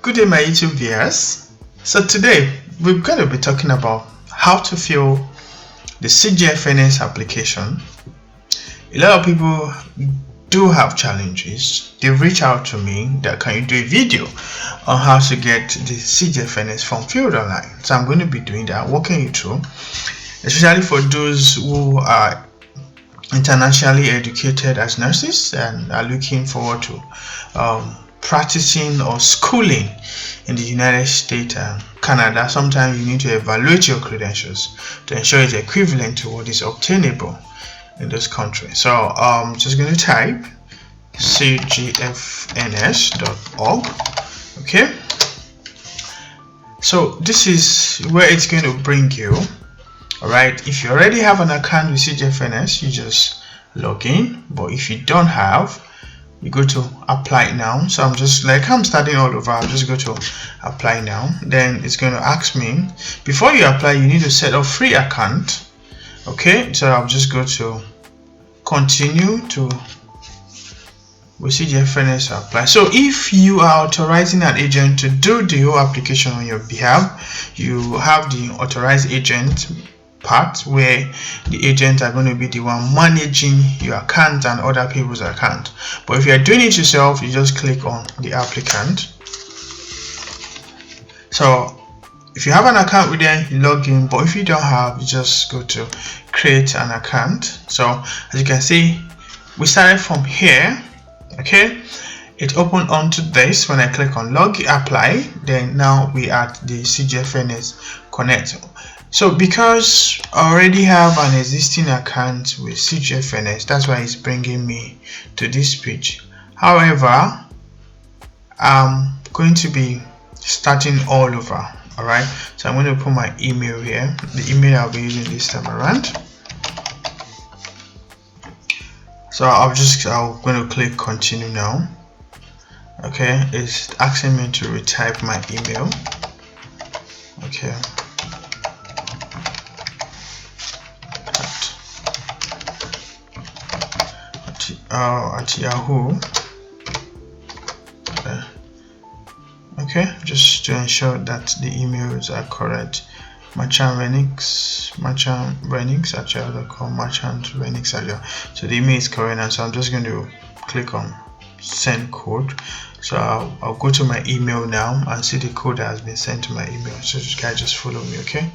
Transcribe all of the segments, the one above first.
Good day, my YouTube viewers. So today we're going to be talking about how to fill the CGFNS application. A lot of people do have challenges. They reach out to me that can you do a video on how to get the CGFNS form filled online. So I'm going to be doing that, walking you through, especially for those who are internationally educated as nurses and are looking forward to practicing or schooling in the United States and Canada. Sometimes you need to evaluate your credentials to ensure it's equivalent to what is obtainable in those countries. So I'm just going to type CGFNS.org. okay, so this is where it's going to bring you. Alright, if you already have an account with CGFNS, you just log in. But if you don't have, you go to apply now. So I'm starting all over. I'll just go to apply now. Then it's going to ask me, before you apply, you need to set up free account. Okay, so I'll just go to continue to with CGFNS apply. So if you are authorizing an agent to do the whole application on your behalf, you have the authorized agent part where the agent are going to be the one managing your account and other people's account. But if you are doing it yourself, you just click on the applicant. So if you have an account with them, you log in, but if you don't have, you just go to create an account. So as you can see, we started from here. Okay, it opened onto this. When I click on log apply, then now we are at the CGFNS connect. So because I already have an existing account with CGFNS, that's why it's bringing me to this page. However, I'm going to be starting all over. Alright, so I'm going to put my email here, the email I'll be using this time around. So I'm going to click continue now. Okay, it's asking me to retype my email. Okay, at Yahoo. Okay, just to ensure that the emails are correct. merchantrenix@yahoo.com, merchantrenix@yahoo. So the email is correct, and so I'm just going to click on send code. So I'll go to my email now and see the code that has been sent to my email. So you guys just follow me. Okay,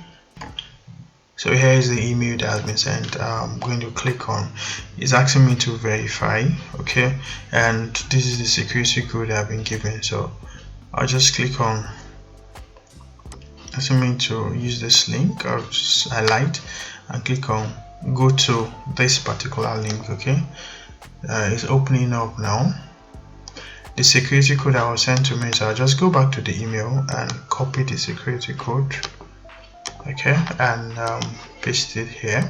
so here is the email that has been sent. I'm going to click on, it's asking me to verify. Okay, and this is the security code I've been given. So I'll just click on, asking me to use this link. I'll just highlight and click on go to this particular link. Okay, it's opening up now. The security code that was sent to me, so I'll just go back to the email and copy the security code. Okay, and paste it here.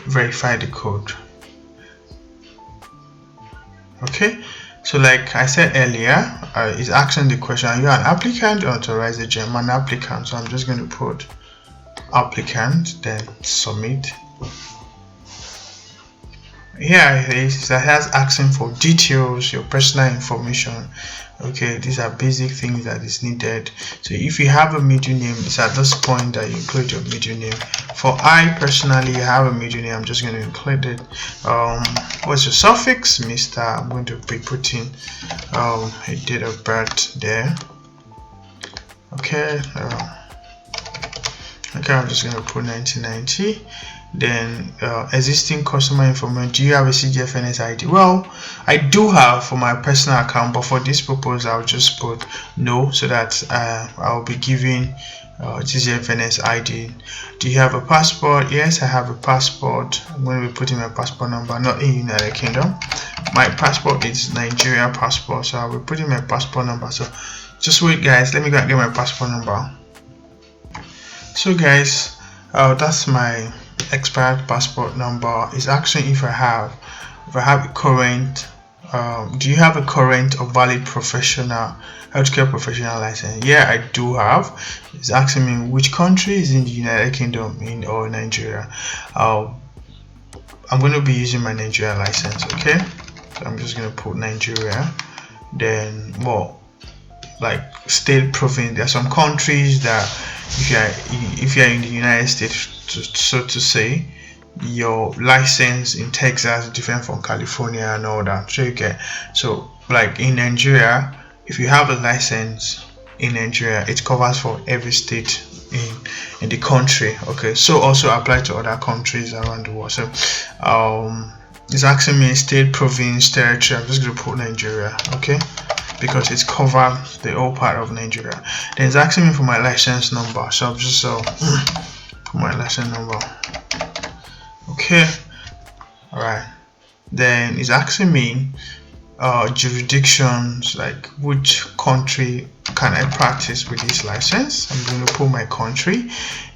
Verify the code. Okay, so like I said earlier, it's asking the question, are you an applicant or authorized agent? I'm an applicant, so I'm just going to put applicant, then submit. Here it is, that has asking for details, your personal information. Okay, these are basic things that is needed. So if you have a middle name, it's at this point that you include your middle name. For I personally have a middle name, I'm just going to include it. What's your suffix? Mr. I'm going to be putting a date of birth there. Okay, okay, I'm just going to put 1990. Then existing customer information. Do you have a CGFNS ID? Well, I do have for my personal account, but for this purpose I'll just put no, so that I'll be giving CGFNS ID. Do you have a passport? Yes, I have a passport. I'm going to be putting my passport number, not in United Kingdom. My passport is Nigeria passport, so I'll be putting my passport number. So just wait guys, let me go and get my passport number. So guys, that's my expired passport number. Is asking if I have a current do you have a current or valid professional healthcare professional license? Yeah, I do have. It's asking me which country is in the United Kingdom or Nigeria. I'm going to be using my Nigeria license. Okay, so I'm just going to put Nigeria. then well, like state, province. There are some countries that if you're in the United States, so to say, your license in Texas is different from California and all that. So you get, so like in Nigeria, if you have a license in Nigeria, it covers for every state in the country. Okay, so also apply to other countries around the world. So it's asking me state, province, territory. I'm just going to put Nigeria, okay, because it's covered the whole part of Nigeria. Then it's asking me for my license number, so I'll just put my license number. Okay, all right. Then it's asking me jurisdictions, like which country can I practice with this license. I'm going to put my country.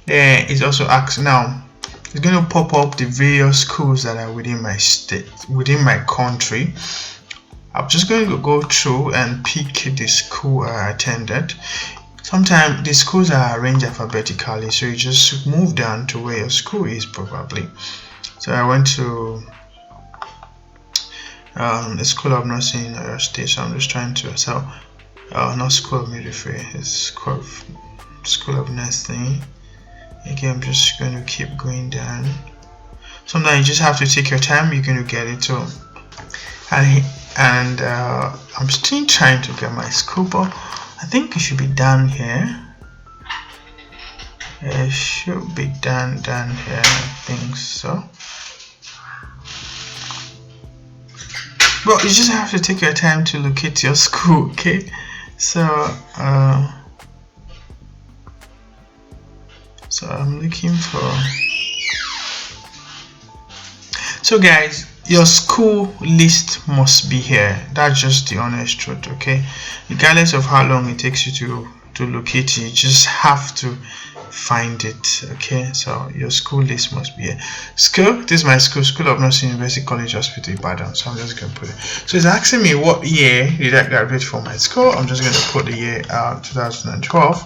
Then it's also asking, now it's going to pop up the various schools that are within my state, within my country. I'm just going to go through and pick the school I attended. Sometimes the schools are arranged alphabetically, so you just move down to where your school is probably. So I went to the School of Nursing in Oyo State, so I'm just trying to, so not School of Midwifery, it's School of Nursing. Again, I'm just going to keep going down. Sometimes you just have to take your time, you're going to get it too. And I'm still trying to get my school, but I think it should be down here. It should be down here, I think so. But you just have to take your time to locate your school, okay? So I'm looking for, so guys, your school list must be here. That's just the honest truth, okay? Regardless of how long it takes you to locate it, you just have to find it, okay? So your school list must be here. School, this is my school, School of Nursing, University College Hospital, Ibadan. So I'm just going to put it. So it's asking me what year did I graduate from my school. I'm just going to put the year 2012.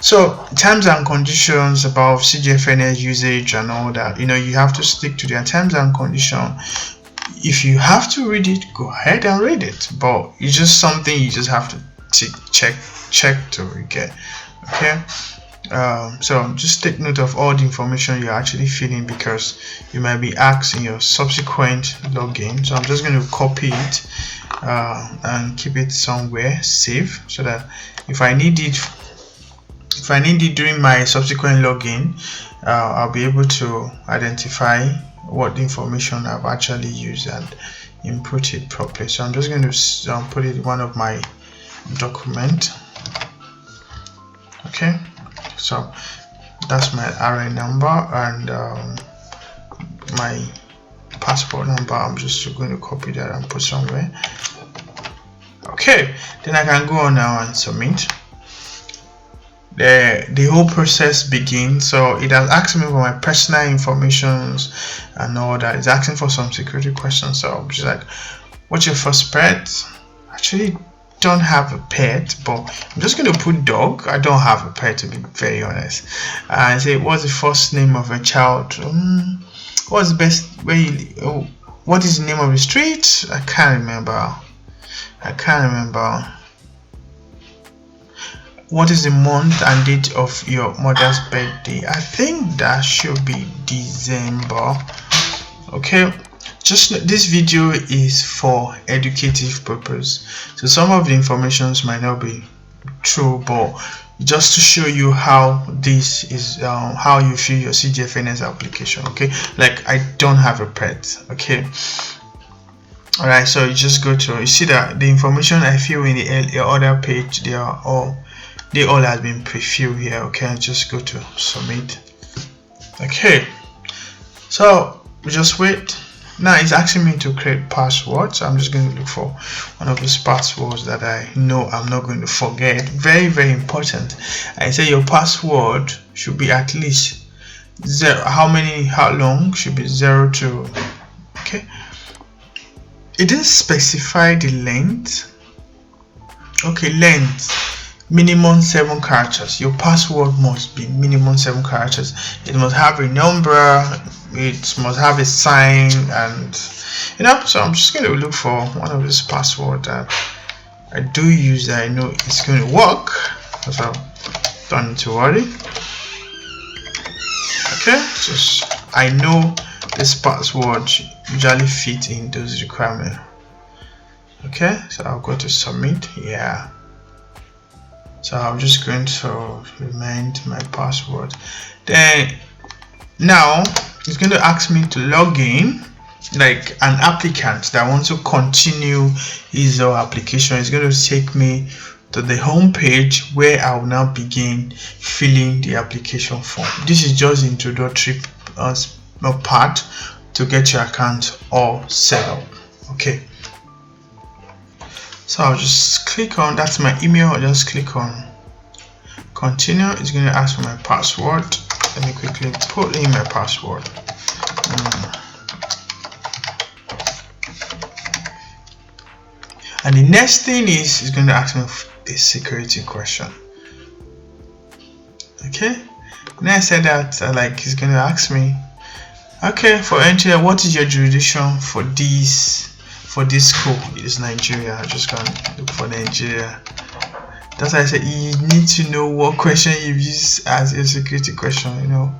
So terms and conditions about CGFNS usage and all that, you have to stick to their terms and conditions. If you have to read it, go ahead and read it, but it's just something you just have to check to get, okay? So just take note of all the information you're actually filling, because you might be asked in your subsequent login. So I'm just going to copy it and keep it somewhere safe, so that if I need it during my subsequent login, I'll be able to identify what the information I've actually used and input it properly. So I'm just going to put it in one of my document. Okay, so that's my RN number and my passport number. I'm just going to copy that and put somewhere. Okay, then I can go on now and submit. The whole process begins. So it has asked me for my personal informations and all that. It's asking for some security questions. So I'm just like, what's your first pet? Actually don't have a pet, but I'm just going to put dog. I don't have a pet, to be very honest. And say, what's the first name of a child? What's the best way? What is the name of the street? I can't remember. What is the month and date of your mother's birthday? I think that should be December. Okay, just this video is for educative purpose, so some of the informations might not be true, but just to show you how this is how you fill your CGFNS application. Okay, like I don't have a pet. Okay, all right, so you just go to, you see that the information I fill in the other page, they all have been pre-filled here. Okay, just go to submit. Okay, so we just wait. Now it's asking me to create passwords. I'm just going to look for one of those passwords that I know I'm not going to forget. Very, very important. I say your password should be at least zero. How long should be 0 to, okay, it didn't specify the length. Okay, length minimum 7 characters. Your password must be minimum 7 characters. It must have a number, it must have a sign, and so I'm just going to look for one of these passwords that I do use that, I know it's going to work, so don't need to worry. Okay, just I know this password usually fit in those requirements. Okay, so I'll go to submit. Yeah, so I'm just going to remind my password. Then now it's going to ask me to log in like an applicant that wants to continue his or application. It's going to take me to the home page where I will now begin filling the application form. This is just introductory part to get your account all set up. Okay, so I'll just click on, that's my email. I'll just click on continue. It's going to ask for my password. Let me quickly put in my password. And the next thing is it's going to ask me a security question. Okay, when I said that, like, it's going to ask me, okay, for entry, what is your jurisdiction for this school? It's Nigeria. I'm just gonna look for Nigeria. That's why I said you need to know what question you use as a security question. You know,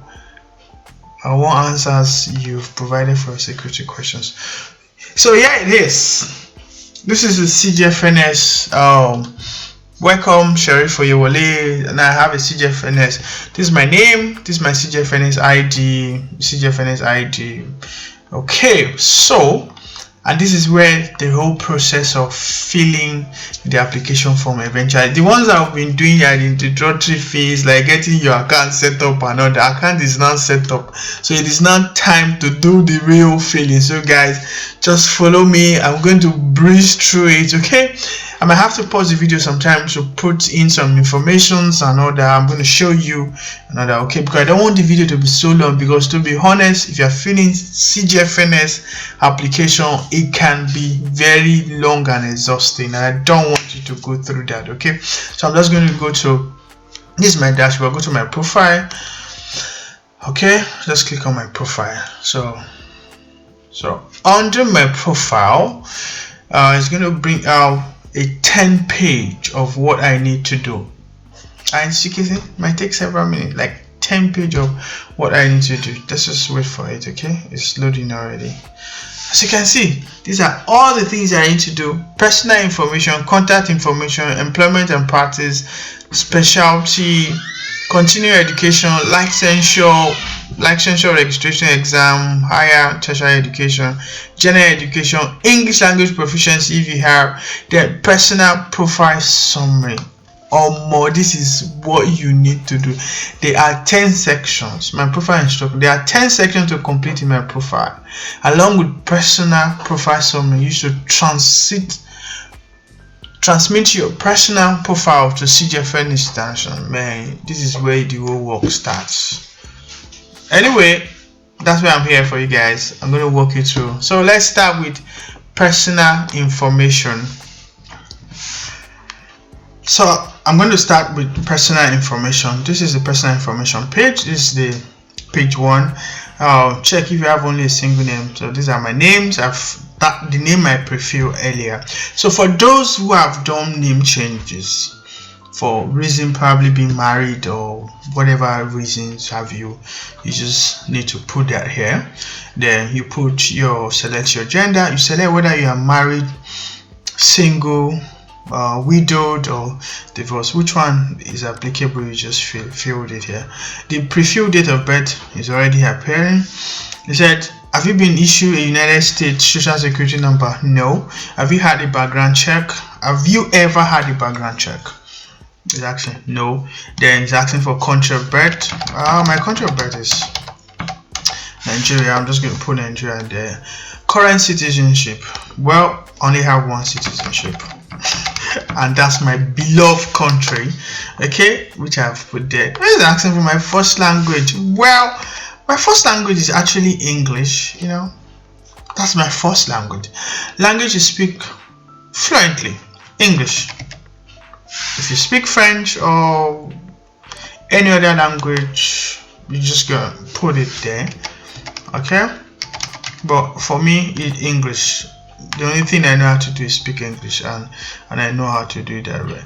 and what answers you've provided for security questions. So yeah, it is. This is the CGFNS. Welcome, Sharif Oyewole, and I have a CGFNS. This is my name. This is my CGFNS ID. CGFNS ID. Okay, so, and this is where the whole process of filling the application form eventually. The ones that I've been doing are the introductory phase, like getting your account set up and all. The account is now set up, so it is now time to do the real filling. So guys, just follow me. I'm going to breeze through it. Okay, I might have to pause the video sometimes to put in some informations and all that. I'm going to show you another. Okay, because I don't want the video to be so long, because to be honest, if you're filling CGFNS application, it can be very long and exhausting, and I don't want you to go through that. Okay, so I'm just going to go to, this is my dashboard. Go to my profile. Okay, just click on my profile. So under my profile, it's going to bring out a 10-page of what I need to do, and you can see it might take several minutes, like 10 page of what I need to do. Let's just wait for it. Okay, it's loading already. As you can see, these are all the things I need to do: personal information, contact information, employment and practice, specialty, continuing education, licensure registration exam, higher tertiary education, general education, English language proficiency if you have, the personal profile summary. Or more, this is what you need to do. There are 10 sections. My profile instructor, there are 10 sections to complete in my profile. Along with personal profile summary, you should transmit your personal profile to CGFNS International. Man, this is where the whole work starts. Anyway, that's why I'm here for you guys. I'm going to walk you through. So let's start with personal information. So I'm going to start with personal information. This is the personal information page. This is the page 1. I'll check if you have only a single name. So these are my names. The name I prefill earlier. So for those who have done name changes for reason, probably being married or whatever reasons have you just need to put that here. Then you select your gender. You select whether you are married, single, widowed or divorced. Which one is applicable? You just filled it here. The pre-filled date of birth is already appearing. They said, have you been issued a United States Social Security number? No. Have you had a background check? Have you ever had a background check? It's asking no. Then it's asking for country of birth. My country of birth is Nigeria. I'm just going to put Nigeria there. Current citizenship. Well, only have one citizenship, and that's my beloved country. Okay, which I've put there. It's asking for my first language. Well, my first language is actually English. You know, that's my first language. Language you speak fluently, English. If you speak French or any other language, you just gonna put it there. Okay, but for me, it's English. The only thing I know how to do is speak English, and I know how to do it that way.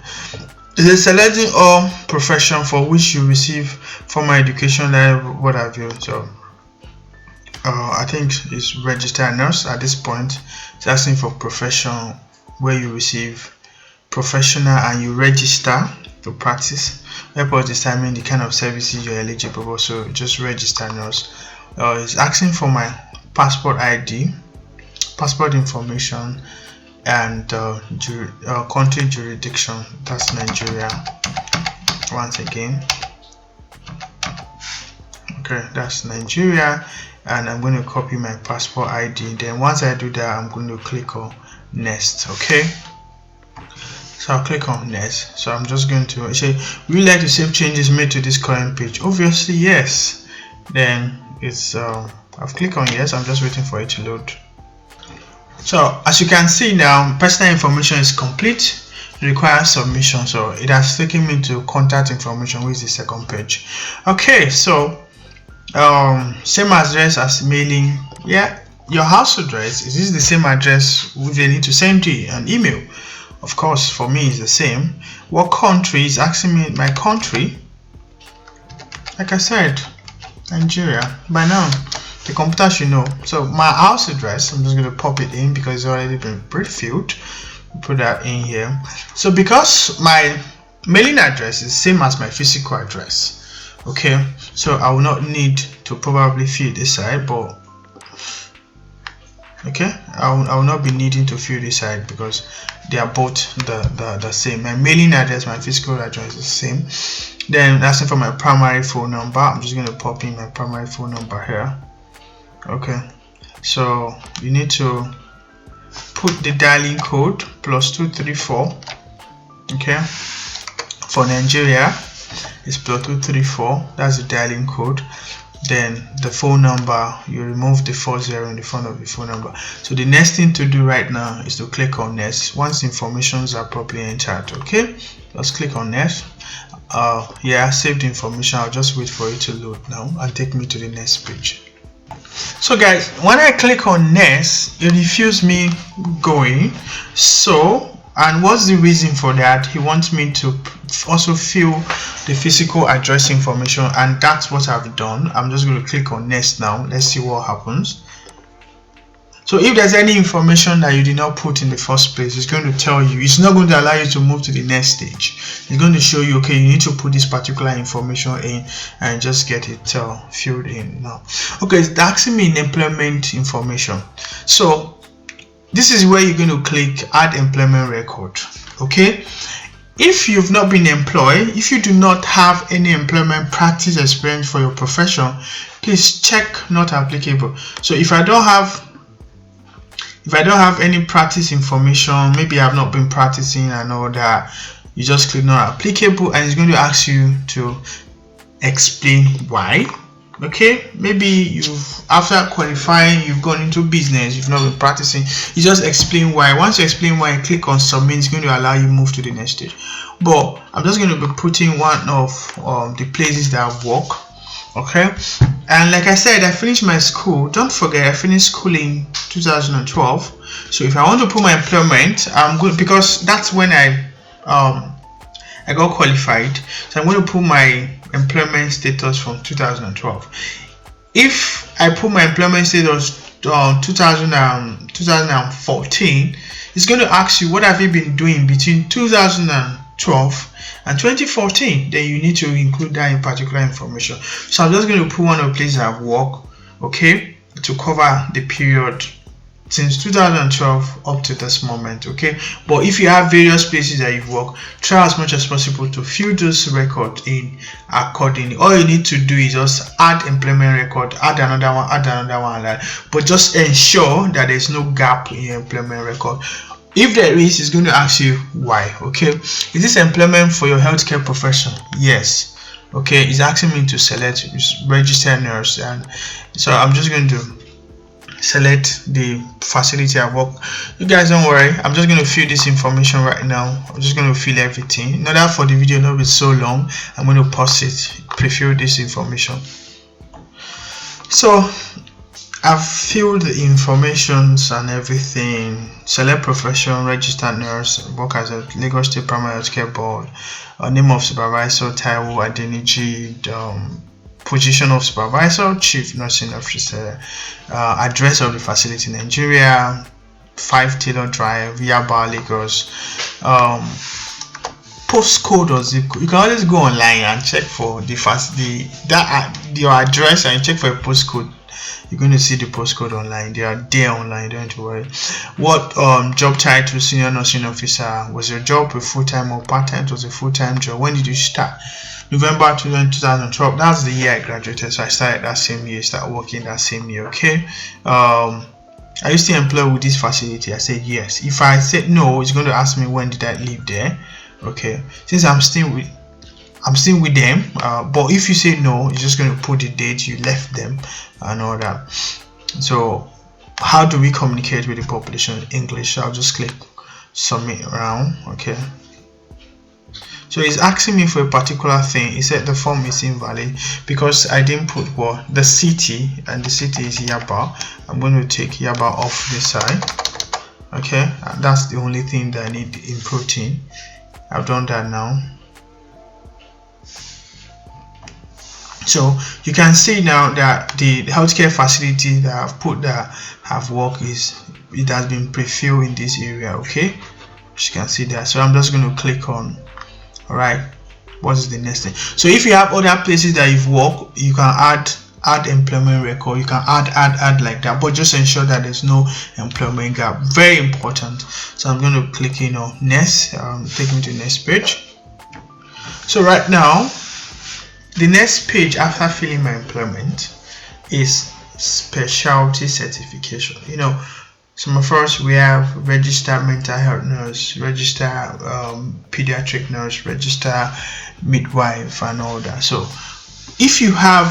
It is selecting all profession for which you receive formal education, what have you. So I think it's registered nurse at this point. It's asking for profession where you receive professional and you register to practice. Help us determine the kind of services you're eligible for. So just register nurse. It's asking for my passport ID, passport information, and country jurisdiction. That's Nigeria. Once again, okay, that's Nigeria, and I'm going to copy my passport ID. Then once I do that, I'm going to click on next. Okay, so I'll click on next. So I'm just going to say, would you like to save changes made to this current page? Obviously yes. Then it's I've clicked on yes. I'm just waiting for it to load. So as you can see now, personal information is complete. It requires submission, so it has taken me to contact information, which is the second page. Okay, so same address as mailing. Yeah, your house address, is this the same address which they need to send you an email? Of course, for me it's the same. What country? Is asking me my country. Like I said, Nigeria. By now the computer should know. So my house address, I'm just going to pop it in because it's already been pre-filled. Put that in here. So because my mailing address is same as my physical address, okay, so I will not need to probably fill this side, but okay, I will not be needing to fill this side because they are both the same. My mailing address, my physical address is the same. Then asking for my primary phone number. I'm just going to pop in my primary phone number here. Okay, so you need to put the dialing code +234. okay, for Nigeria it's +234. that's the dialing code. Then the phone number, you remove the 40 in the front of the phone number. So the next thing to do right now is to click on next. Once informations are properly entered, okay, let's click on next. Yeah, saved information. I'll just wait for it to load now and take me to the next page. So guys, when I click on next, it refuses me going. So, and what's the reason for that? He wants me to also fill the physical address information, and that's what I've done. I'm just going to click on next now. Let's see what happens. So if there's any information that you did not put in the first place, it's going to tell you. It's not going to allow you to move to the next stage. It's going to show you, okay, you need to put this particular information in and just get it filled in now. Okay, it's asking me in employment information. So this is where you're going to click add employment record. Okay, if you've not been employed, if you do not have any employment practice experience for your profession, please check not applicable. So if I don't have any practice information, maybe I've not been practicing and all that, you just click not applicable, and it's going to ask you to explain why. Okay, maybe you've, after qualifying, you've gone into business, you've not been practicing, you just explain why. Once you explain why, click on submit. It's going to allow you move to the next stage. But I'm just going to be putting one of the places that I've worked. Okay, and like I said, I finished my school. Don't forget, I finished school in 2012. So if I want to put my employment, I'm good, because that's when I got qualified. So I'm going to put my employment status from 2012. If I put my employment status 2014, it's going to ask you what have you been doing between 2012 and 2014. Then you need to include that in particular information. So I'm just going to put one of the places I've worked, okay, to cover the period since 2012 up to this moment. Okay, but if you have various places that you've worked, try as much as possible to fill those records in accordingly. All you need to do is just add employment record, add another one, but just ensure that there's no gap in your employment record. If there is, it's going to ask you why. Okay, is this employment for your healthcare profession? Yes. Okay, it's asking me to select registered nurse, and so I'm just going to select the facility I work. You guys don't worry, I'm just going to fill this information right now. I'm just going to fill everything. In order for the video not to be so long, I'm going to pause it, pre-fill this information. So I've filled the informations and everything. Select profession, registered nurse, work as a Lagos State Primary Healthcare Board, name of supervisor, Taiwo Adeniji, position of supervisor, chief nursing officer, address of the facility, Nigeria, 5 Taylor Drive, Yaba, Lagos, postcode or zip code. You can always go online and check for your address and check for a postcode. You're going to see the postcode online. They are there online, don't have to worry. What job title? Senior nursing officer. Was your job a full-time or part-time? It was a full-time job. When did you start? November 2012. That's the year I graduated, so I started that same year, started working that same year. Okay. Are you still employed with this facility? I said yes. If I said no, it's going to ask me when did I leave there. Okay, since I'm still with them, but if you say no, it's just going to put the date you left them and all that. So how do we communicate with the population? English. I'll just click submit around. Okay, so it's asking me for a particular thing. It said the form is invalid because I didn't put what the city, and the city is Yaba. I'm going to take Yaba off this side. Okay, and that's the only thing that I need inputting. I've done that now. So you can see now that the healthcare facility that I've put that have worked it has been pre-filled in this area. Okay, as you can see that. So I'm just going to click on. All right, what is the next thing? So if you have other places that you've worked, you can add employment record. You can add like that, but just ensure that there's no employment gap. Very important. So I'm going to click on next. Take me to the next page. So right now, the next page after filling my employment is specialty certification. Some of us, we have registered mental health nurse, registered pediatric nurse, registered midwife, and all that. So if you have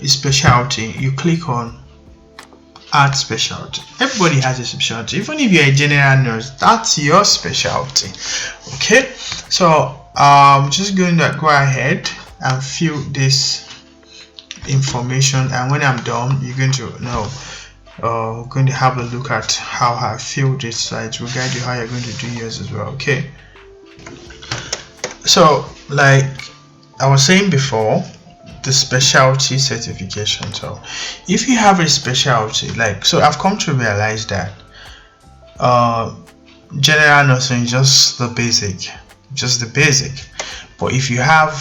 a specialty, you click on add specialty. Everybody has a specialty. Even if you're a general nurse, that's your specialty. Okay, so I'm just going to go ahead and fill this information, and when I'm done, you're going to know. Going to have a look at how I filled this, so it will guide you how you're going to do yours as well. Okay, so like I was saying before, the specialty certification. So if you have a specialty, so I've come to realize that general nursing is just the basic, but if you have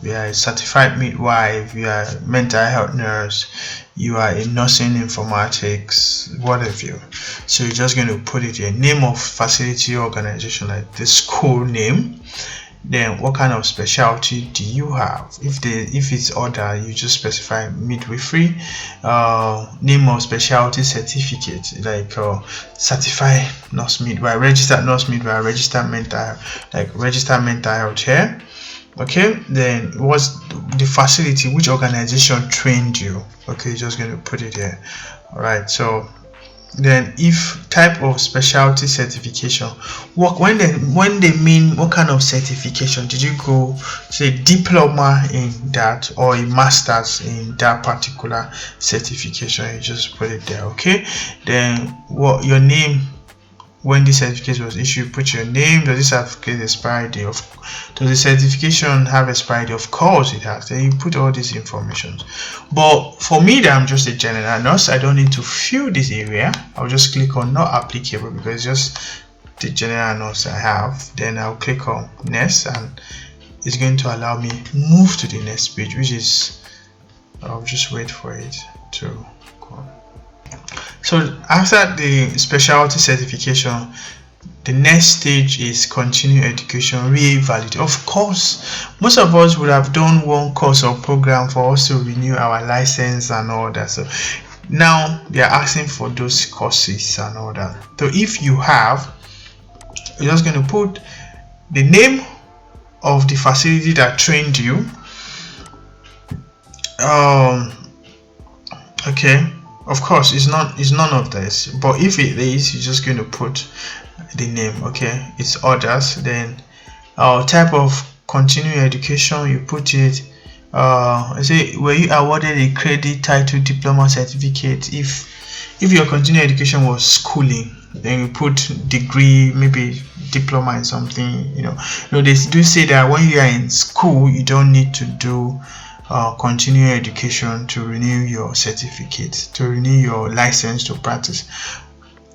you are a certified midwife, you are a mental health nurse, you are a nursing informatics, whatever. So you're just going to put it in name of facility organization, like the school name. Then what kind of specialty do you have? If it's other, you just specify midwifery. Name of specialty certificate, like certified nurse midwife, registered nurse midwife, registered mental health here. Okay, then what's the facility, which organization trained you? Okay, just going to put it here. All right, so then if type of specialty certification, when they mean what kind of certification, did you go say diploma in that or a master's in that particular certification? You just put it there. Okay, then what your name, when the certificate was issued, put your name. Does this certificate expiry date? Does the certification have expiry date? Of course it has. Then you put all these information. But for me, that I'm just a general nurse, I don't need to fill this area. I'll just click on not applicable because it's just the general nurse I have. Then I'll click on next, and it's going to allow me move to the next page, which is, I'll just wait for it to go. So after the specialty certification, the next stage is continuing education re-validate. Of course, most of us would have done one course or program for us to renew our license and all that. So now they are asking for those courses and all that. So if you have, you're just going to put the name of the facility that trained you. Okay, of course it's none of this, but if it is, you're just going to put the name. Okay, it's others. Then type of continuing education, you put it I say, were you awarded a credit title diploma certificate? If your continuing education was schooling, then you put degree, maybe diploma in something. They do say that when you are in school, you don't need to do continuing education to renew your certificate, to renew your license to practice.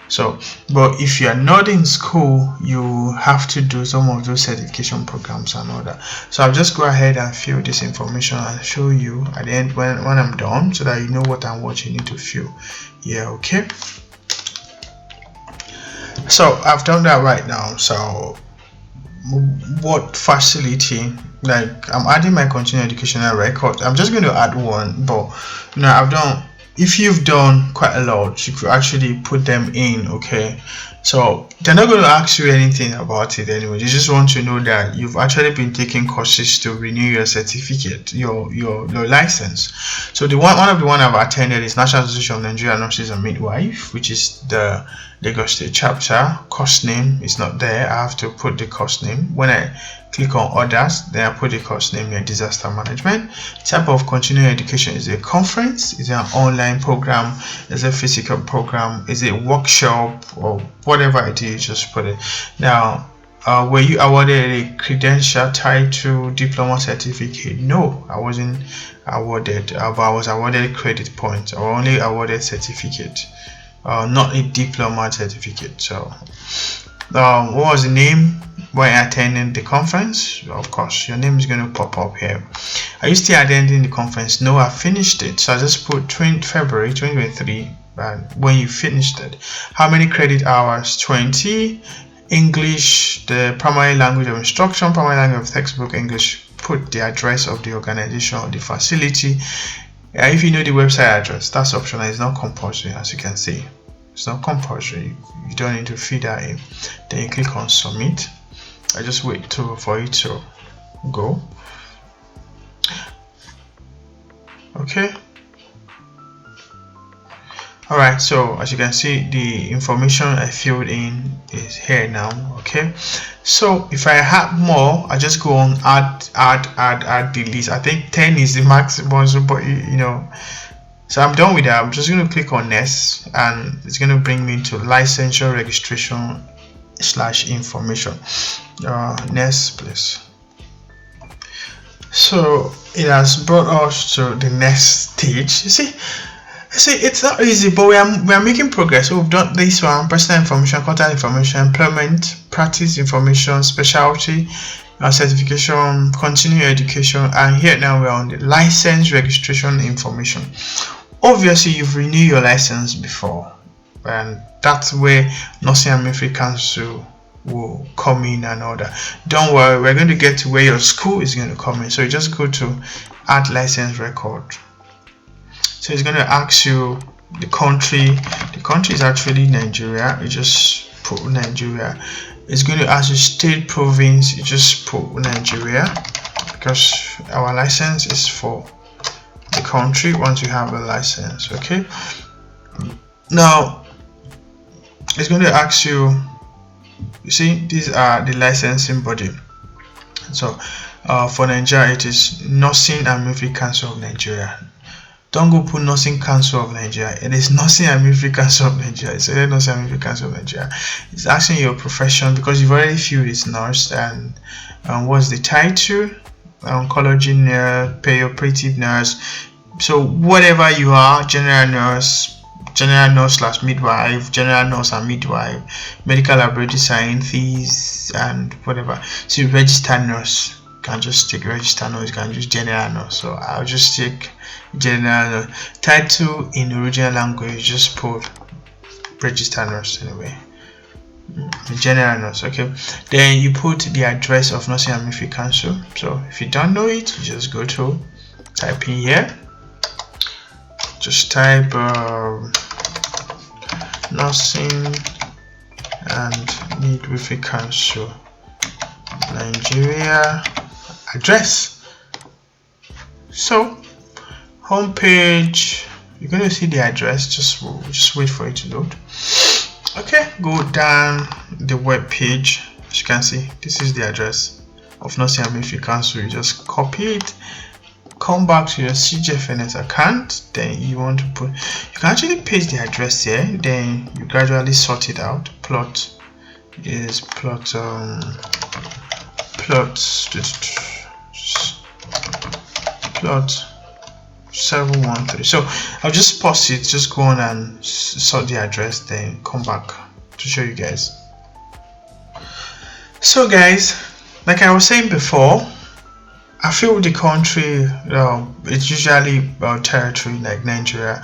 So, but if you are not in school, you have to do some of those certification programs and all that. So I'll just go ahead and fill this information and show you at the end when I'm done, so that you know what you need to fill. Yeah, okay. So I've done that right now. So what facility, like I'm adding my continuing educational record. I'm just going to add one, but I've done, if you've done quite a lot, you could actually put them in. Okay, so they're not going to ask you anything about it anyway. They just want to know that you've actually been taking courses to renew your certificate, your license. So one of the one I've attended is National Association of Nigerian Nurses and Midwife, which is the Lagos State chapter. Course name is not there. I have to put the course name. When I click on others, then I put the course name here, disaster management. Type of continuing education, is it a conference, is it an online program, is it a physical program, is it a workshop, or whatever it is, just put it. Now, were you awarded a credential title diploma certificate? No, I wasn't awarded, but I was awarded credit points. I was only awarded certificate, not a diploma certificate. So what was the name when attending the conference? Of course, your name is going to pop up here. Are you still attending the conference? No, I finished it. So I just put February 2023 when you finished it. How many credit hours? 20. English, the primary language of instruction, primary language of textbook English. Put the address of the organization or the facility. If you know the website address, that's optional. It's not compulsory, as you can see. It's not compulsory. You don't need to feed that in. Then you click on submit. I just wait for it to go. Okay. Alright, so as you can see, the information I filled in is here now. Okay, so if I have more, I just go on add delete. I think 10 is the maximum, so, but so I'm done with that. I'm just going to click on next, and it's going to bring me to licensure registration / information. Next, please. So it has brought us to the next stage. You see, it's not easy, but we are making progress. So we've done this one: personal information, contact information, employment, practice information, specialty, certification, continuing education, and here now we're on the license registration information. Obviously, you've renewed your license before, and that's where Nursing and Midwifery Council will come in and all that. Don't worry, we're going to get to where your school is going to come in. So you just go to add license record. So it's going to ask you the country. The country is actually Nigeria. You just put Nigeria. It's going to ask you state, province. You just put Nigeria, because our license is for the country once you have a license. Okay, now it's going to ask you, you see, these are the licensing body. So for Nigeria, it is Nursing and Midwifery Council of Nigeria. Don't go put Nursing Council of Nigeria. It is Nursing and Midwifery Council of Nigeria. It's Nursing and Midwifery Council of Nigeria. It's asking your profession, because you've already filled this nurse, and what's the title? Oncology nurse, perioperative nurse. So whatever you are, general nurse / midwife, general nurse and midwife, medical laboratory scientists, and whatever. So registered nurse, you can just take registered nurse, you can use general nurse. So I'll just take general nurse. Title in original language, just put registered nurse anyway. General nurse. Okay, then you put the address of Nursing and Midwifery Council. So if you don't know it, you just go to type in here. Just type Nursing and Midwifery Council Nigeria address. So home page, you're going to see the address. Just wait for it to load. Okay, go down the web page. As you can see, this is the address of Nursing and Midwifery Council. You just copy it come back to your CGFNS account. Then you want to put, you can actually paste the address here, then you gradually sort it out. Plot is plot 713. So I'll just pause it, just go on and sort the address, then come back to show you guys. So guys, like I was saying before, I feel the country, it's usually territory like Nigeria,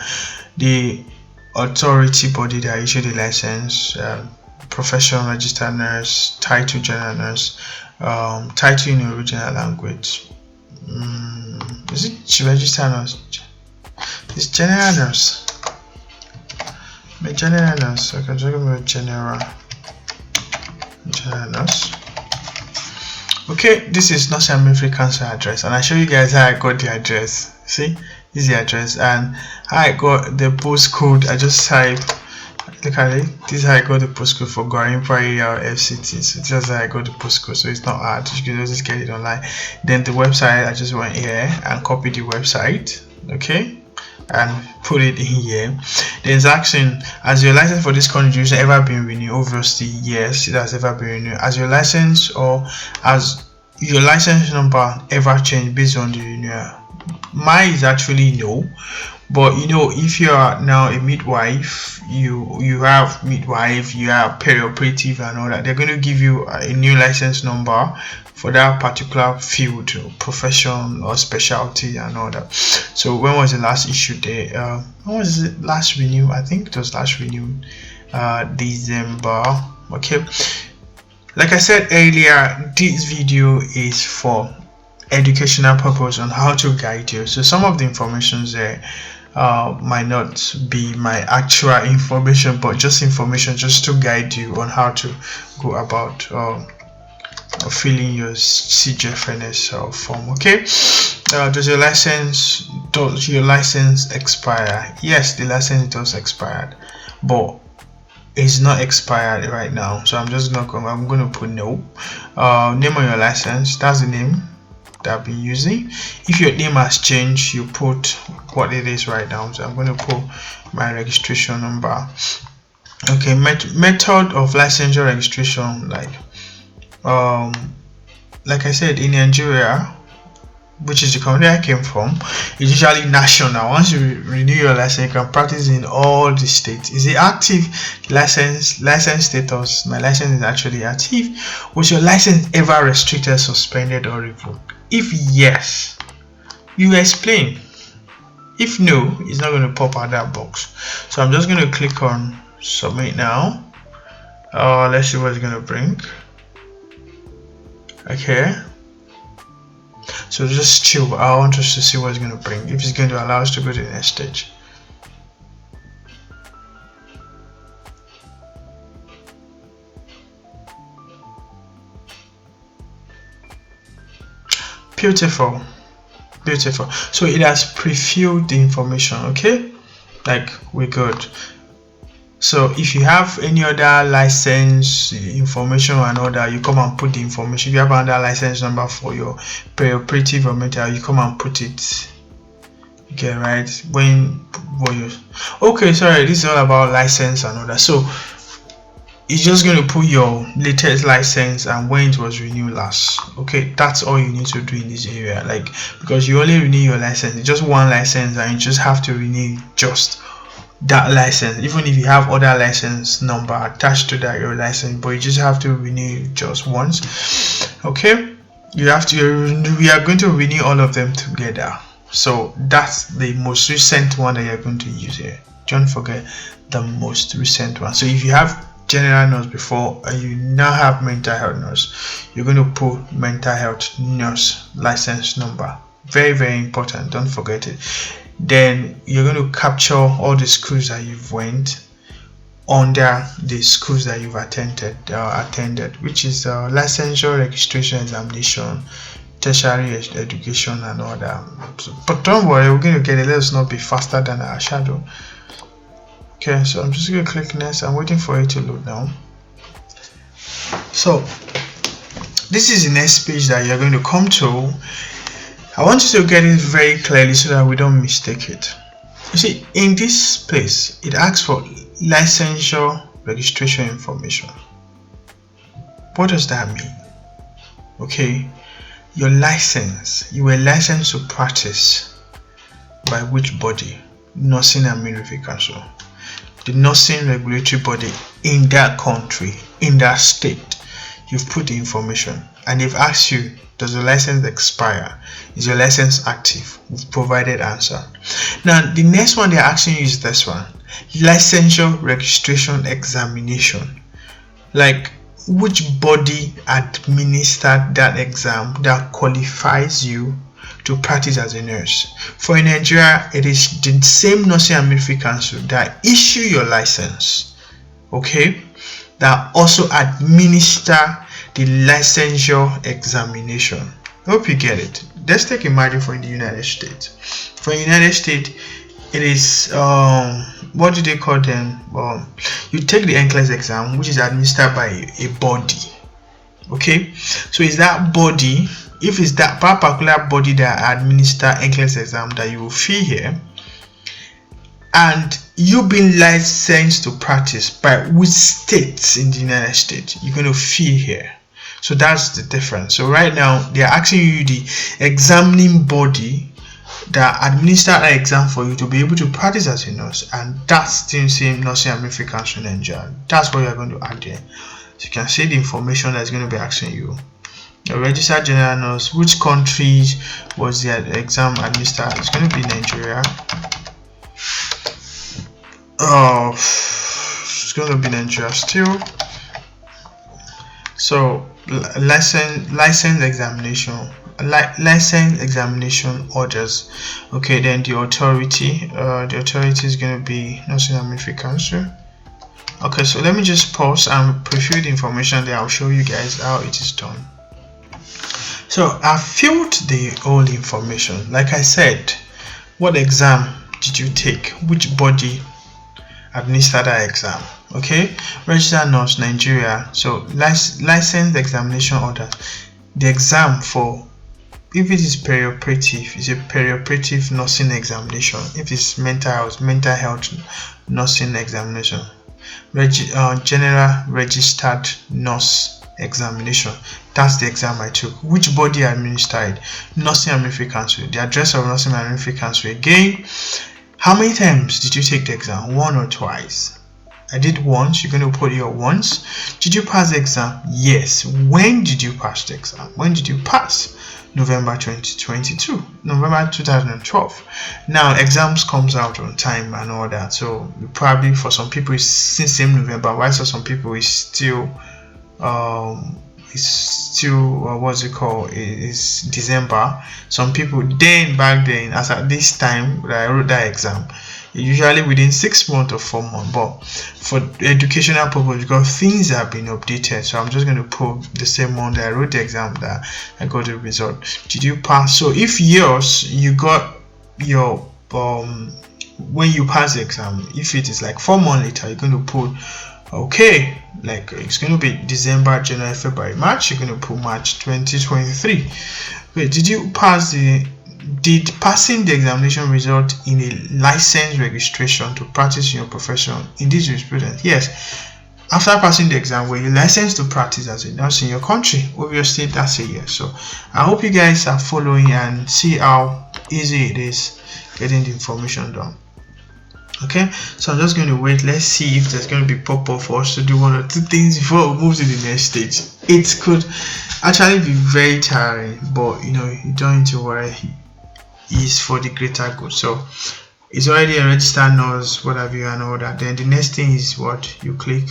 the authority body that issue the license, professional registered nurse, title general nurse, title in original language. Is it registered nurse? It's general nurse. General nurse. Okay, just go general nurse. Okay, this is North American Council address, and I show you guys how I got the address. See, this is the address, and how I got the postcode. I just type. Look at it. This is how I got the postcode for Gwarimpa area FCT. So just how I got the postcode. So it's not hard. You can just get it online. Then the website, I just went here and copied the website. Okay, and put it in here. Then it's asking, has your license for this country ever been renewed? Obviously yes, it has ever been renewed. Has your license or has your license number ever changed based on the renewal? Mine is actually no, but you know, if you are now a midwife, you have midwife, you have perioperative and all that, they're going to give you a new license number for that particular field, profession or specialty and all that. So when was the last issue there? When was it last renewed? I think it was last renewed December. Okay, like I said earlier, this video is for educational purpose on how to guide you. So some of the information there might not be my actual information, but just information just to guide you on how to go about filling your CGFNS form. Okay, does your license expire? Yes, the license does expire, but it's not expired right now, so I'm just not going. I'm going to put no. Name on your license, that's the name that I've been using. If your name has changed, you put what it is right now. So I'm going to put my registration number. Okay, method of licensure registration, like I said, in Nigeria, which is the country I came from, it's usually national. Once you renew your license, you can practice in all the states. Is it active license status? My license is actually active. Was your license ever restricted, suspended, or revoked? If yes, you explain. If no, it's not going to pop out that box. So I'm just going to click on submit now. Let's see what it's going to bring. Okay, so just chill. I want us to see what it's going to bring, if it's going to allow us to go to the next stage. Beautiful. So it has pre-filled the information. Okay, like we're good. So if you have any other license information and all that, you come and put the information. If you have another license number for your perioperative or mental, you come and put it. Okay, right? Okay, sorry, this is all about license and all that. So it's just going to put your latest license and when it was renewed last. Okay, that's all you need to do in this area, like, because you only renew your license, it's just one license, and you just have to renew just that license. Even if you have other license number attached to that your license, but you just have to renew just once. Okay, we are going to renew all of them together. So that's the most recent one that you're going to use here. Don't forget the most recent one. So if you have general nurse before and you now have mental health nurse, you're going to put mental health nurse license number. Very, very important, don't forget it. Then you're going to capture all the schools that you've went under the schools that you've attended, which is licensure, registration, examination, tertiary education, and all that. But don't worry, we're going to get it. Let us not be faster than our shadow. Okay, so I'm just going to click next. I'm waiting for it to load now. So this is the next page that you're going to come to. I want you to get it very clearly so that we don't mistake it. You see, in this place, it asks for licensure registration information. What does that mean? Okay, your license, you were licensed to practice by which body? Nursing and Midwifery Council, the nursing regulatory body in that country, in that state. You've put the information and they've asked you, does your license expire? Is your license active? We've provided answer. Now the next one they're asking you is this one, licensure registration examination. Like, which body administered that exam that qualifies you to practice as a nurse? For in Nigeria, it is the same Nursing and Midwifery Council that issue your license, okay, that also administer the licensure examination. Hope you get it. Let's take a margin for in the United States. For the United States, it is what do they call them? You take the NCLEX exam, which is administered by a body. Okay, so is that body, if it's that particular body that administer NCLEX exam that you will fee here, and you've been licensed to practice by which states in the United States, you're going to fee here. So that's the difference. So right now they're asking you the examining body that administer an exam for you to be able to practice as a nurse, and that's the same Nursing and Midwifery Council in Nigeria. That's what you're going to add there. So you can see the information that's going to be asking you. The registered general nurse, which countries was the exam administered? It's going to be Nigeria. It's going to be Nigeria still. So license examination orders. Okay, then the authority is going to be Nursing and Midwifery Council. Okay, so let me just pause and preview the information there. I'll show you guys how it is done. So I filled the whole information. Like I said, what exam did you take? Which body administered that exam? Okay, registered nurse, Nigeria. So license examination order. The exam for, if it is perioperative, it's a perioperative nursing examination. If it's mental health nursing examination. General registered nurse examination. That's the exam I took. Which body administered? Nursing and Midwifery Council. The address of Nursing and Midwifery Council again. How many times did you take the exam? One or twice? I did once. You're going to put your once. Did you pass the exam? Yes. When did you pass the exam? When did you pass? November 2022, November 2012. Now Exams comes out on time and all that, so probably for some people it's since same November, while for some people it's still what's it called, it's December. Some people back then, as at this time that I wrote that exam, usually within 6 months or 4 months, but for educational purpose, because things have been updated, so I'm just going to put the same month that I wrote the exam that I got the result. Did you pass? So if yours, you got your when you pass the exam, if it is like 4 months later, you're going to put okay, like it's going to be December, January, February, March. You're going to put March 2023. Wait, did passing the examination result in a license registration to practice in your profession in this jurisprudence? Yes. After passing the exam, were you licensed to practice as a nurse in your country? Obviously, that's a yes. So I hope you guys are following and see how easy it is getting the information done. Okay, so I'm just going to wait. Let's see if there's going to be pop-up for us to do 1 or 2 things before we move to the next stage. It could actually be very tiring, but you don't need to worry. Is for the greater good. So it's already a registered nurse, what have you, and all that. Then the next thing is what you click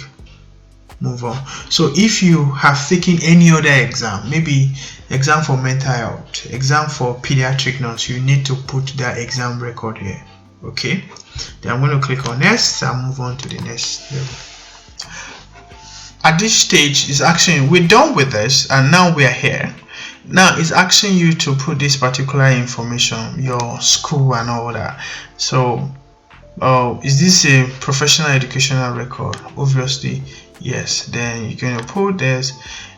move on. So if you have taken any other exam, maybe exam for mental health, exam for pediatric nurse, you need to put that exam record here. Okay, then I'm going to click on next and move on to the next level. At this stage, it's asking, we're done with this and now we are here. Now it's asking you to put this particular information, your school and all that. So is this a professional educational record? Obviously yes. Then you're going to put this,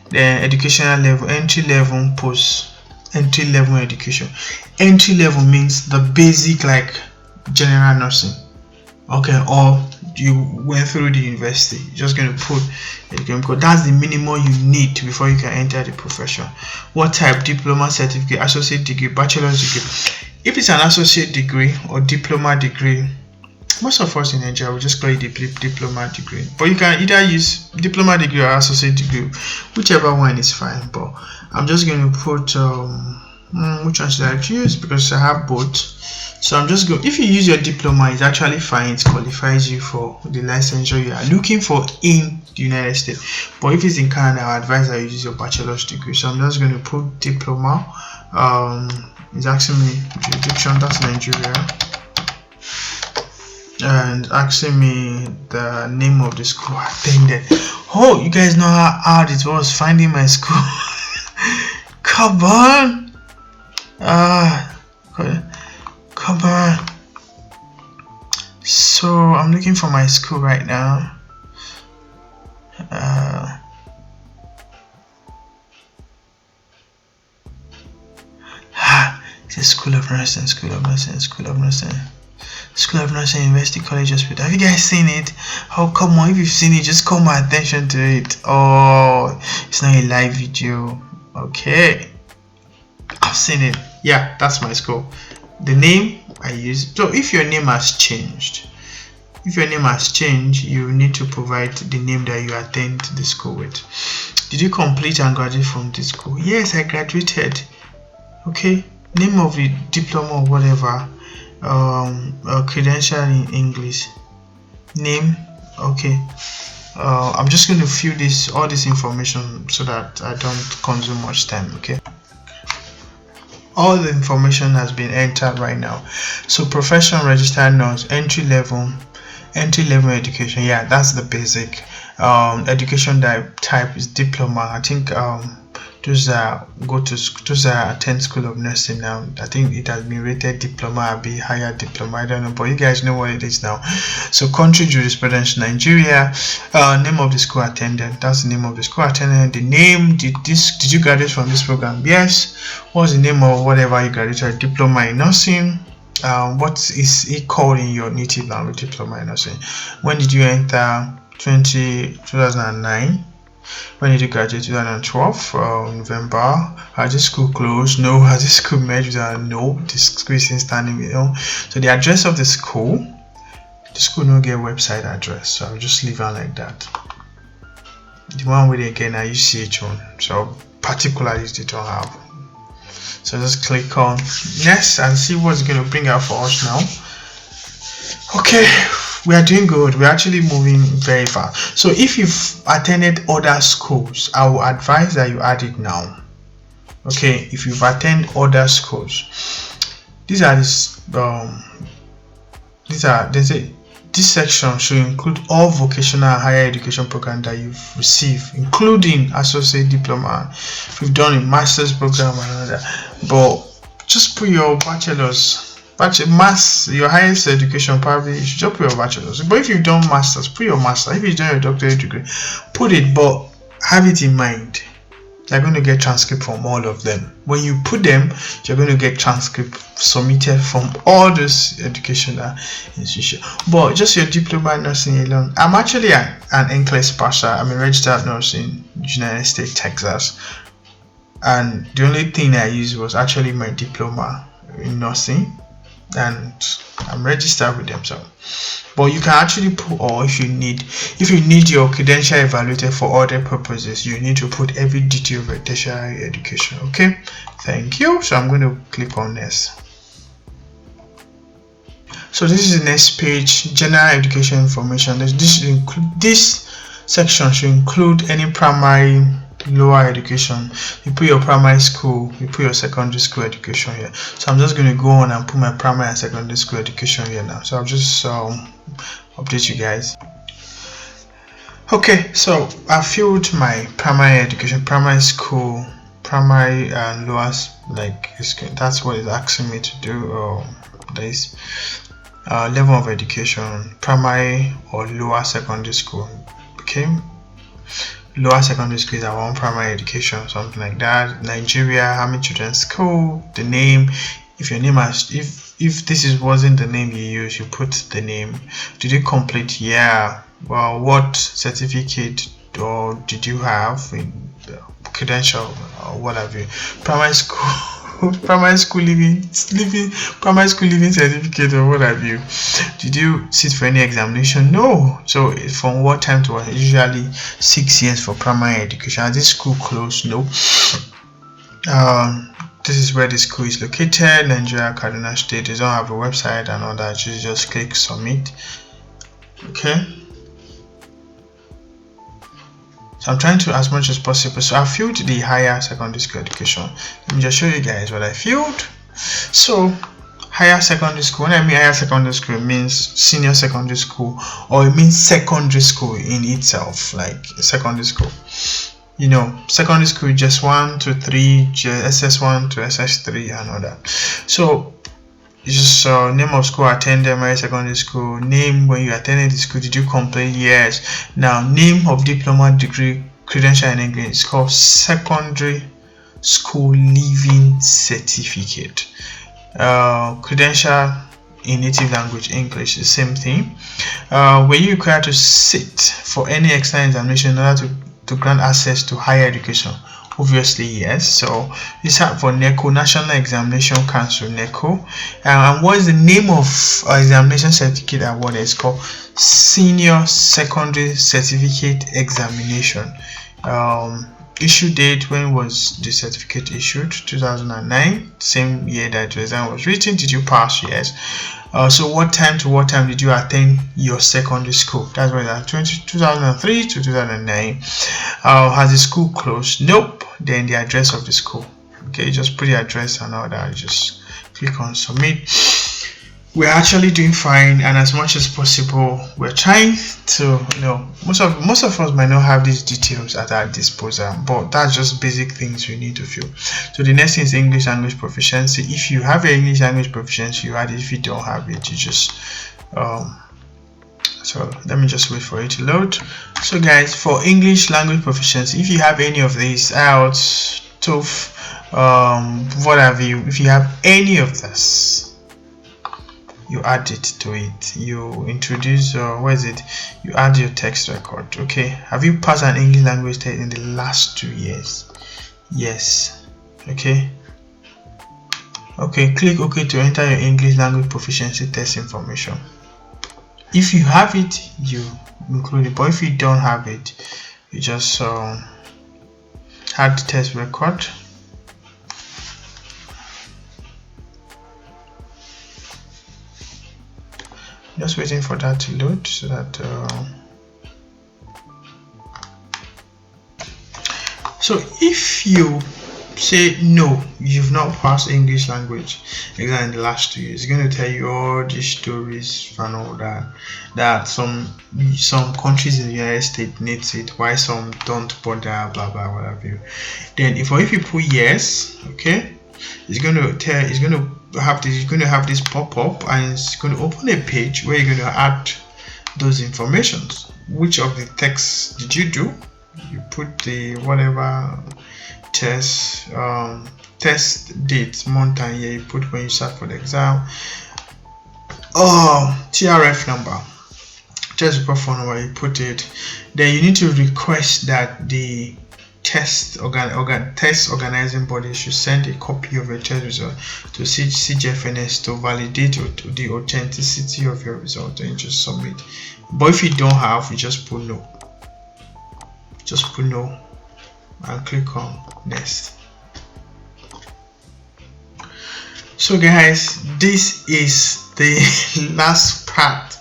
then educational level, entry level, post entry level education. Entry level means the basic, like general nursing. Okay, or you went through the university. You're just going to put education because that's the minimum you need before you can enter the profession. What type? Diploma, certificate, associate degree, bachelor's degree. If it's an associate degree or diploma degree, most of us in Nigeria will just call it a diploma degree, but you can either use diploma degree or associate degree, whichever one is fine. But I'm just going to put which one should I use, because I have both. So I'm just going, if you use your diploma, it's actually fine. It qualifies you for the licensure you are looking for in the United States. But if it's in Canada, I advise that you use your bachelor's degree. So I'm just going to put diploma. It's asking me jurisdiction, that's Nigeria, and asking me the name of the school I attended. Oh, you guys know how hard it was finding my school. Come on. Come on. So I'm looking for my school right now. It's a School of Nursing, University College Hospital. Have you guys seen it? Oh, come on, if you've seen it, just call my attention to it. Oh, it's not a live video. Okay, I've seen it. Yeah, that's my school. The name I use. So if your name has changed, you need to provide the name that you attend the school with. Did you complete and graduate from this school? Yes, I graduated. Okay, name of the diploma or whatever, credential in English, name. Okay, I'm just going to fill all this information so that I don't consume much time. Okay, all the information has been entered right now. So profession, registered nurse, entry level education. Yeah, that's the basic. Education type is diploma. I think those that attend School of Nursing now, I think it has been rated diploma, be higher diploma, I don't know, but you guys know what it is now. So country, jurisprudence, Nigeria. Name of the school attended, that's the name of the school attended. The name, did you graduate from this program? Yes. What's the name of whatever you graduated? Diploma in nursing. What is it called in your native language? Diploma in nursing. When did you enter? 2009. When did you graduate? 2012, November. Has this school closed? No. Has this school merged? No. This school is standing with you. So the address of the school no get website address, so I'll just leave it like that. The one with again I use CH1, so particularly they don't have. So just click on next and see what's going to bring out for us now. Okay, we are doing good. We're actually moving very fast. So if you've attended other schools, I will advise that you add it now. Okay, if you've attended other schools, this section should include all vocational and higher education programs that you've received, including associate diploma. If you've done a master's program and another, but just put your bachelor's, your highest education, probably you should just put your bachelor's. But if you've done masters, put your master. If you've done your doctorate degree, put it, but have it in mind. You're going to get transcript from all of them. When you put them, you're going to get transcript submitted from all those educational institutions. But just your diploma in nursing alone. I'm actually an NCLEX passer. I'm a registered nurse in United States, Texas. And the only thing I used was actually my diploma in nursing, and I'm registered with them. So, but you can actually put, or if you need your credential evaluated for other purposes, you need to put every detail of your tertiary education. Okay, thank you. So I'm going to click on next. So this is the next page, general education information. This section should include any primary, lower education. You put your primary school, you put your secondary school education here. So I'm just going to go on and put my primary and secondary school education here now. So I'll just update you guys. Okay, so I filled my primary education, primary school, primary and lowest, like that's what it's asking me to do. This level of education, primary or lower secondary school. Okay, lower secondary school is our own primary education, something like that. Nigeria, how many children school, the name. If your name has, if this wasn't the name you use, you put the name. Did you complete? Yeah. Well, what certificate or did you have in credential or what have you? Primary school, primary school living certificate or what have you? Did you sit for any examination? No. So from what time to what? Usually 6 years for primary education. Is this school closed? No. This is where the school is located, Nigeria, Kaduna State. They don't have a website and all that. You just click submit. Okay. So I'm trying to as much as possible. So I filled the higher secondary school education. Let me just show you guys what I filled. So higher secondary school, when I mean higher secondary school, it means senior secondary school, or it means secondary school in itself, like secondary school. You know, secondary school just 1 to 3, SS1 to SS3 and all that. So just name of school attended my secondary school, name when you attended the school, did you complete? Yes. Now name of diploma, degree, credential in English is called secondary school leaving certificate. Credential in native language English, the same thing. Were you required to sit for any external examination in order to grant access to higher education? Obviously yes. So this is for NECO, National Examination Council, NECO. And what is the name of examination certificate award? It's called Senior Secondary Certificate Examination. Issue date, when was the certificate issued? 2009, same year that the exam was written. Did you pass? Yes. So what time to what time did you attend your secondary school? That's why that 2003 to 2009. Has the school closed? Nope. Then the address of the school. Okay, just put the address and all that. Just click on submit. We're actually doing fine, and as much as possible we're trying to, you know, most of us might not have these details at our disposal, but that's just basic things we need to fill. So the next thing is English language proficiency. If you have your English language proficiency, you add it. If you don't have it, you just so let me just wait for it to load. So guys, for English language proficiency, if you have any of these, IELTS, TOEFL, what have you, if you have any of this, you add it to it. You introduce what is it, you add your text record. Okay, have you passed an English language test in the last 2 years? Yes. Okay, click OK to enter your English language proficiency test information. If you have it, you include it, but if you don't have it, you just add the test record. Just waiting for that to load so that so if you say no, you've not passed English language exam in the last 2 years, it's going to tell you all these stories and all that some countries in the United States needs it, why some don't bother, blah blah, what have you. Then if you put yes, okay, it's going to have this pop-up, and it's going to open a page where you're going to add those informations. Which of the texts did you do? You put the whatever test date, month and year. You put when you start for the exam. TRF number, test report phone number, you put it. Then you need to request that the test organizing body should send a copy of your test result to CGFNS to validate the authenticity of your result, and just submit. But if you don't have, you just put no. Just put no and click on next. So guys, this is the last part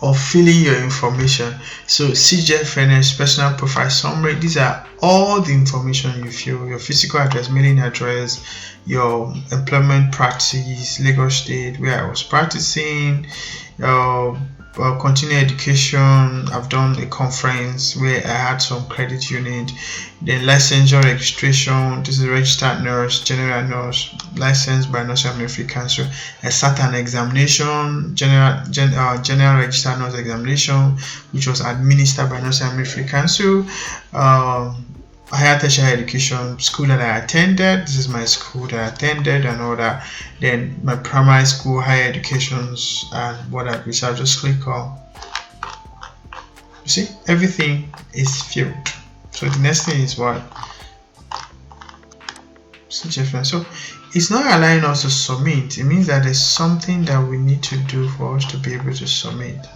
of filling your information. So CGFNS personal profile summary, these are all the information you fill: your physical address, mailing address, your employment practice, Lagos State, where I was practicing, continuing education, I've done a conference where I had some credit unit. Then licensure registration, this is registered nurse, general nurse, licensed by National Military Council. I sat an examination, general registered nurse examination, which was administered by National Military Council. Higher tertiary education, school that I attended, this is my school that I attended and all that. Then my primary school, higher educations, and what have you. So I'll just click on, you see everything is filled. So the next thing is what? CGFNS. So it's not allowing us to submit. It means that there's something that we need to do for us to be able to submit.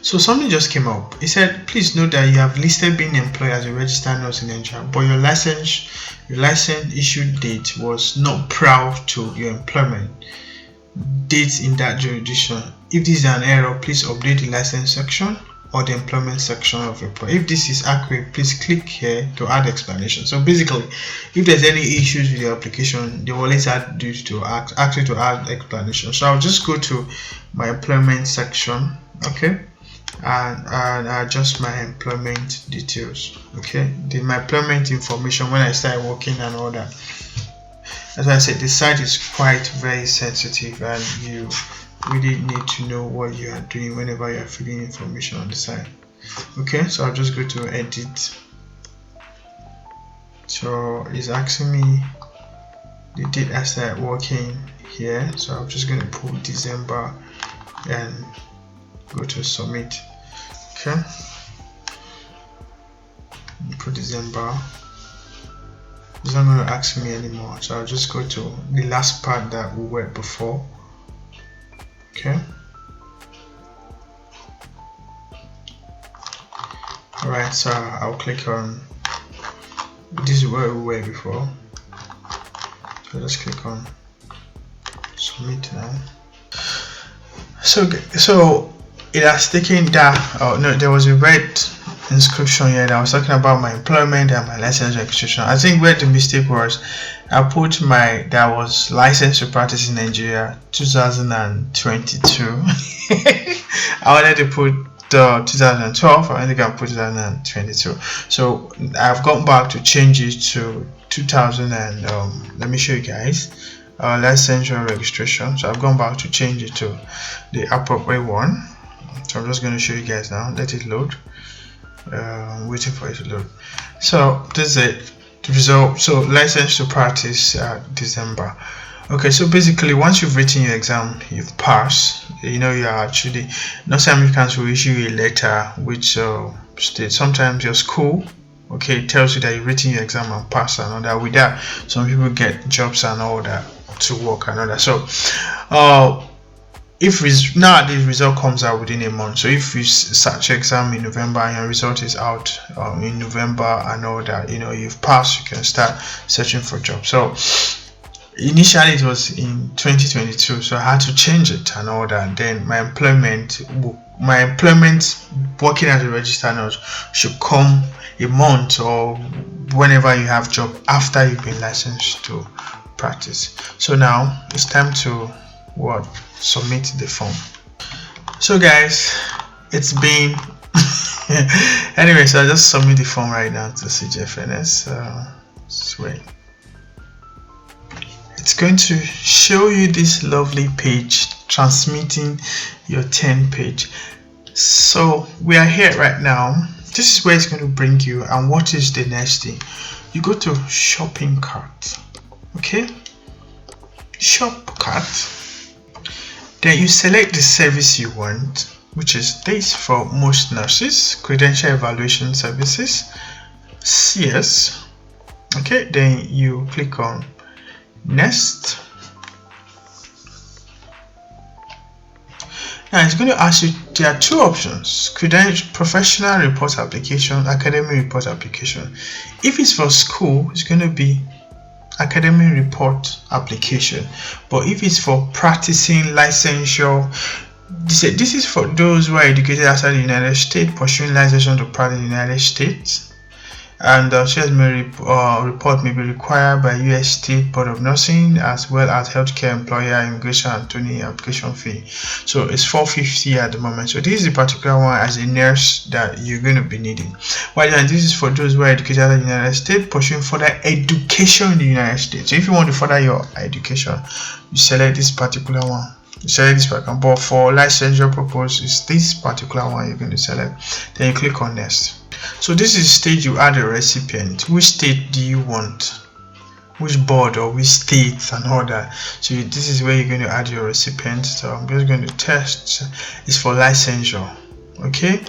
So something just came up. It said, please note that you have listed being employed as a registered nurse in Nigeria, but your license issue date was not prior to your employment dates in that jurisdiction. If this is an error, please update the license section or the employment section of your product. If this is accurate, please click here to add explanation. So basically, if there's any issues with your application, they will always add you to ask you to add explanation. So I'll just go to my employment section, okay, and adjust my employment details, okay, my employment information when I start working and all that. As I said, the site is quite very sensitive, and you really need to know what you are doing whenever you are filling information on the site. Okay, so I'll just go to edit. So it's asking me the date I started working here, so I'm just going to put December and go to submit. Okay, put December. It's not going to ask me anymore, so I'll just go to the last part that we were before. Okay, alright, so I'll click on, this is where we were before, so just click on submit now. So it has taken that, oh no, there was a red inscription here that was talking about my employment and my license registration. I think where the mistake was, I put that was licensed to practice in Nigeria 2022. I wanted to put the 2012, I think I put 2022. So I've gone back to change it to 2000 and let me show you guys licensure registration. So I've gone back to change it to the appropriate one. So I'm just going to show you guys now. Let it load. Waiting for it to load. So this is it, the result. So license to practice December. Okay, so basically once you've written your exam, you've passed, you know, you are actually, National Americans will issue you a letter which states sometimes your school, okay, tells you that you've written your exam and passed and all that. With that, some people get jobs and all that to work and all that. So if nowadays result comes out within a month, so if you start your exam in November and your result is out in November and all that, you know, you've passed, you can start searching for jobs. So initially it was in 2022, so I had to change it and all that. Then my employment working as a registered nurse should come a month or whenever you have job after you've been licensed to practice. So now it's time to submit the form. So guys, it's been anyway, so I just submit the form right now to CGFNS. Wait, it's going to show you this lovely page transmitting your 10 page. So we are here right now. This is where it's going to bring you, and what is the next thing? You go to shopping cart. Okay, shop cart. Then you select the service you want, which is this for most nurses, credential evaluation services, CS. Okay, then you click on next. Now it's going to ask you, there are two options: credential professional report application, academic report application. If it's for school, it's going to be academic report application, but if it's for practicing licensure, this is for those who are educated outside the United States, pursuing licensure to practice in the United States. and report may be required by U.S. State Board of Nursing as well as healthcare employer, immigration, and Tony application fee. So it's $450 at the moment. So this is the particular one as a nurse that you're going to be needing. Well, then this is for those who are educated in the United States pursuing further education in the United States. So if you want to further your education, you select this particular one. You select this particular, but for licensure purpose, it's this particular one you're going to select. Then you click on next. So this is the stage you add a recipient. Which state do you want? Which board or which state and all that. So this is where you're going to add your recipient. So I'm just going to test. It's for licensure. Okay.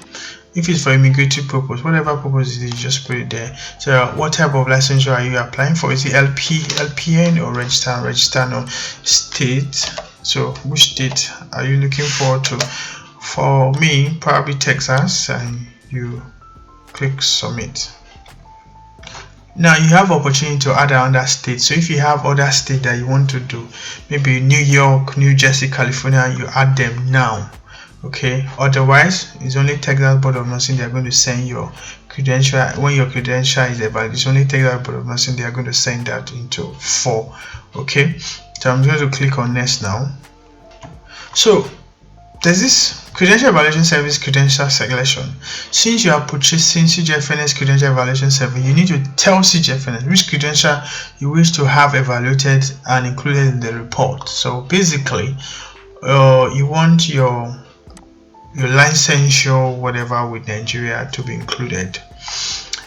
If it's for immigrating purpose, whatever purpose it is, just put it there. So what type of licensure are you applying for? Is it LPN or register no state? So which state are you looking forward to? For me, probably Texas, and you click submit. Now you have opportunity to add another state. So if you have other state that you want to do, maybe New York, New Jersey, California, you add them now. Okay, otherwise it's only Texas Board of Nursing. They're going to send your credential. When your credential is about, it's only Texas Board of Nursing. They are going to send that into 4. Okay, so I'm going to click on next now. So there's this credential evaluation service credential selection. Since you are purchasing CGFNS credential evaluation service, you need to tell CGFNS which credential you wish to have evaluated and included in the report. So basically, you want your licensure, whatever with Nigeria, to be included.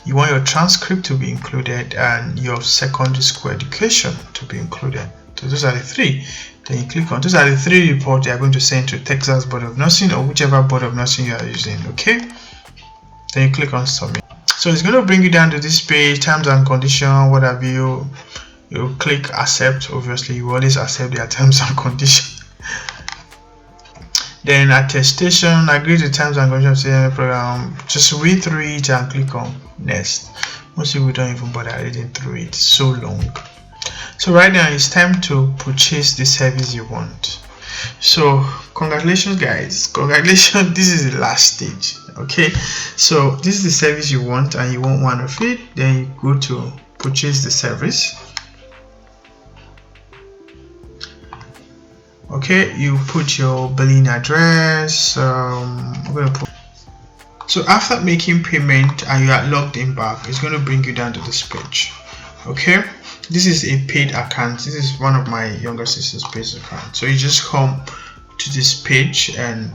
You want your transcript to be included and your secondary school education to be included. So those are the 3. Then you click on, those are the 3 reports they are going to send to Texas Board of Nursing or whichever Board of Nursing you are using. Okay, then you click on submit. So it's going to bring you down to this page, terms and conditions. What have you click accept. Obviously you always accept their terms and conditions. Then attestation, agree to terms and conditions of the program. Just read through it and click on next. Most people don't even bother reading through it, it's so long. So right now it's time to purchase the service you want. So congratulations guys, congratulations, this is the last stage. Okay, so this is the service you want and you want one of it. Then you go to purchase the service. Okay, you put your billing address. I'm going to put. So after making payment and you are logged in back, it's going to bring you down to this page. Okay, this is a paid account. This is one of my younger sister's paid account. So you just come to this page and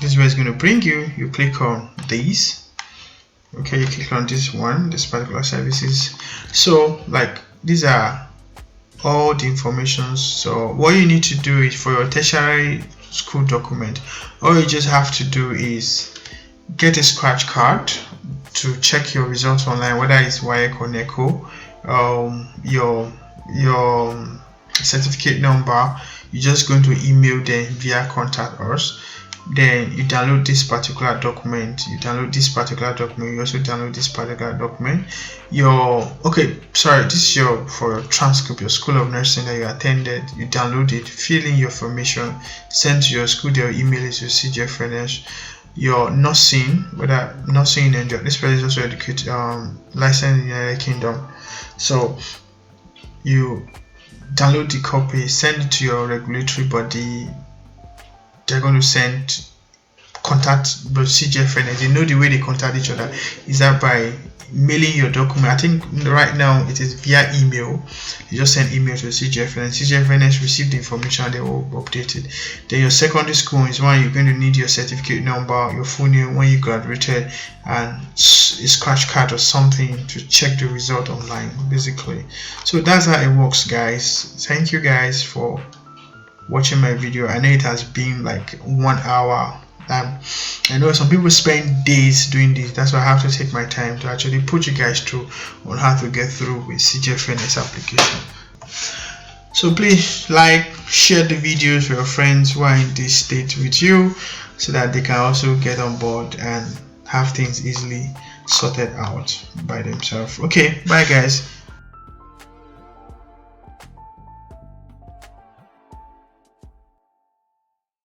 this is where it's going to bring you. You click on these. Okay, you click on this one, this particular services. So like these are all the information. So what you need to do is for your tertiary school document, all you just have to do is get a scratch card to check your results online, whether it's WAEC or NECO. Your certificate number, you're just going to email them via contact us. Then you download this particular document, you also download this particular document. This is for your transcript, your school of nursing that you attended. You download it, fill in your information, send to your school, their email is your CGFNS. Your nursing, whether nursing in India, this person is also educated, licensed in the United Kingdom. So you download the copy, send it to your regulatory body. They're going to contact the CGFNS. They know the way they contact each other is that by mailing your document. I think right now it is via email. You just send email to CGFNS. CGFNS receive the information, they will update it. Then your secondary school is one you're going to need your certificate number, your full name, when you graduated, and a scratch card or something to check the result online, basically. So that's how it works, guys. Thank you guys for watching my video. I know it has been like 1 hour. I know some people spend days doing this. That's why I have to take my time to actually put you guys through on how to get through with CGFNS application. So please share the videos with your friends who are in this state with you, so that they can also get on board and have things easily sorted out by themselves. Okay, bye guys.